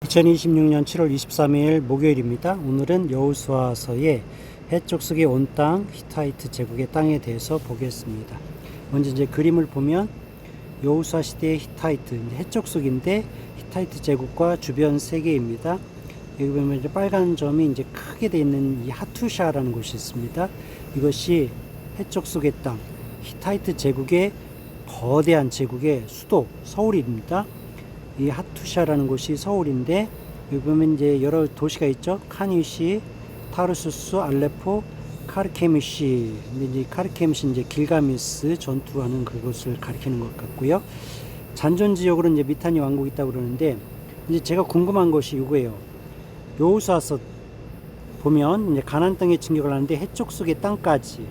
2026년 7월 23일 목요일입니다. 오늘은 여호수아서의 해족속의 온 땅, 히타이트 제국의 땅에 대해서 보겠습니다. 먼저 이제 그림을 보면 여호수아 시대의 히타이트, 해족속인데 히타이트 제국과 주변 세계입니다. 여기 보면 이제 빨간 점이 이제 크게 되어 있는 이 하투샤라는 곳이 있습니다. 이것이 해족속의 땅, 히타이트 제국의 거대한 제국의 수도 서울입니다. 이 하투샤라는 곳이 서울인데, 여기 보면 이제 여러 도시가 있죠. 카니시, 타르수스, 알레포, 카르케미시. 이제 카르케미시 이제 길가메스 전투하는 그곳을 가리키는 것 같고요. 잔존 지역으로 이제 미타니 왕국이 있다고 그러는데, 이제 제가 궁금한 것이 이거예요. 여호수아서 보면 이제 가나안 땅에 진격을 하는데 해족속의 땅까지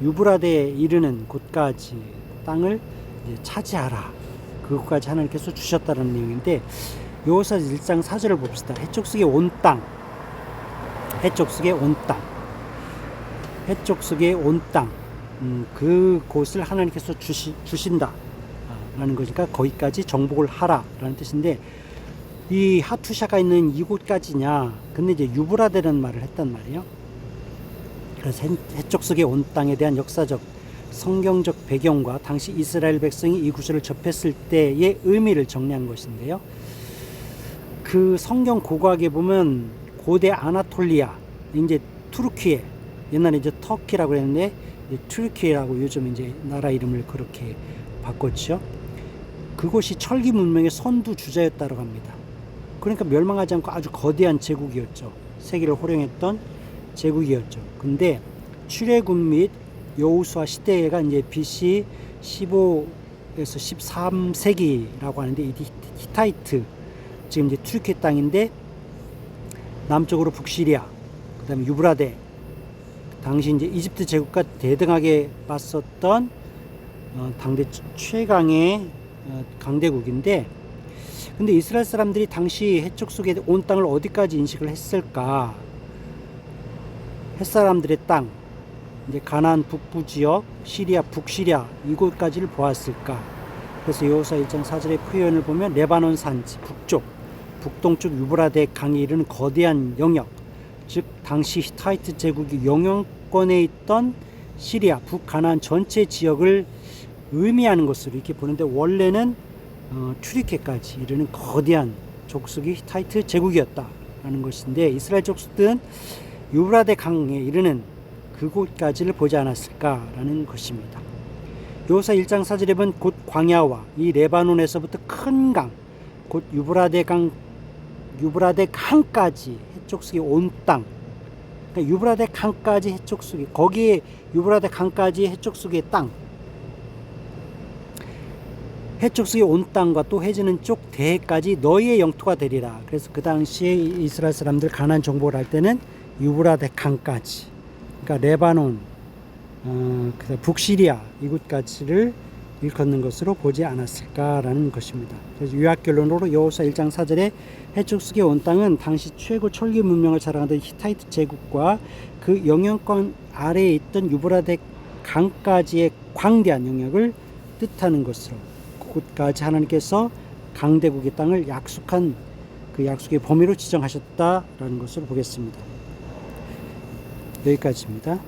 유브라데에 이르는 곳까지 땅을 이제 차지하라. 그것까지 하나님께서 주셨다는 내용인데, 여호수아 1장 4절을 봅시다. 해족속의 온 땅, 해족속의 온 땅, 해족속의 온 땅, 그곳을 하나님께서 주신다 라는 거니까 거기까지 정복을 하라 라는 뜻인데, 이 하투샤가 있는 이곳까지냐, 근데 이제 유브라데라는 말을 했단 말이에요. 그래서 해족속의 온 땅에 대한 역사적 성경적 배경과 당시 이스라엘 백성이 이 구절을 접했을 때의 의미를 정리한 것인데요. 그 성경 고고학에 보면 고대 아나톨리아, 이제 투르키에, 옛날에 이제 터키라고 했는데 튀르키예라고 요즘 이제 나라 이름을 그렇게 바꿨죠. 그곳이 철기 문명의 선두 주자였다고 합니다. 그러니까 멸망하지 않고 아주 거대한 제국이었죠. 세계를 호령했던 제국이었죠. 근데 출애굽 및 여호수아 시대가 이제 BC 15에서 13세기라고 하는데, 이 히타이트, 지금 이제 튀르키 땅인데 남쪽으로 북시리아, 그다음에 유브라데, 당시 이제 이집트 제국과 대등하게 맞섰던 당대 최강의 강대국인데, 근데 이스라엘 사람들이 당시 해족속의 온 땅을 어디까지 인식을 했을까? 햇사람들의 땅, 이제 가나안 북부 지역, 시리아, 북시리아 이곳까지를 보았을까? 그래서 여호수아 1장 4절의 표현을 보면 레바논 산지 북쪽, 북동쪽 유브라데 강에 이르는 거대한 영역, 즉 당시 히타이트 제국이 영향권에 있던 시리아, 북가나안 전체 지역을 의미하는 것으로 이렇게 보는데, 원래는 튀르키예까지 이르는 거대한 족속이 히타이트 제국이었다라는 것인데, 이스라엘 족속들은 유브라데 강에 이르는 그곳까지를 보지 않았을까라는 것입니다. 여호수아 1장 4절에 보면 곧 광야와 이 레바논에서부터 큰 강, 곧 유브라데 강까지 해족속의 온 땅, 그러니까 유브라데 강까지 해족속의, 거기에 유브라데 강까지 해족속의 땅, 해족속의 온 땅과 또 해지는 쪽 대해까지 너희의 영토가 되리라. 그래서 그 당시에 이스라엘 사람들 가나안 정복을 할 때는 유브라데 강까지, 그러니까 레바논, 북시리아 이곳까지를 일컫는 것으로 보지 않았을까라는 것입니다. 그래서 요약결론으로 여호수아 1장 4절에 해족속의 온 땅은 당시 최고 철기 문명을 자랑하던 히타이트 제국과 그 영향권 아래에 있던 유브라데 강까지의 광대한 영역을 뜻하는 것으로, 그곳까지 하나님께서 강대국의 땅을 약속한 그 약속의 범위로 지정하셨다라는 것을 보겠습니다. 여기까지입니다.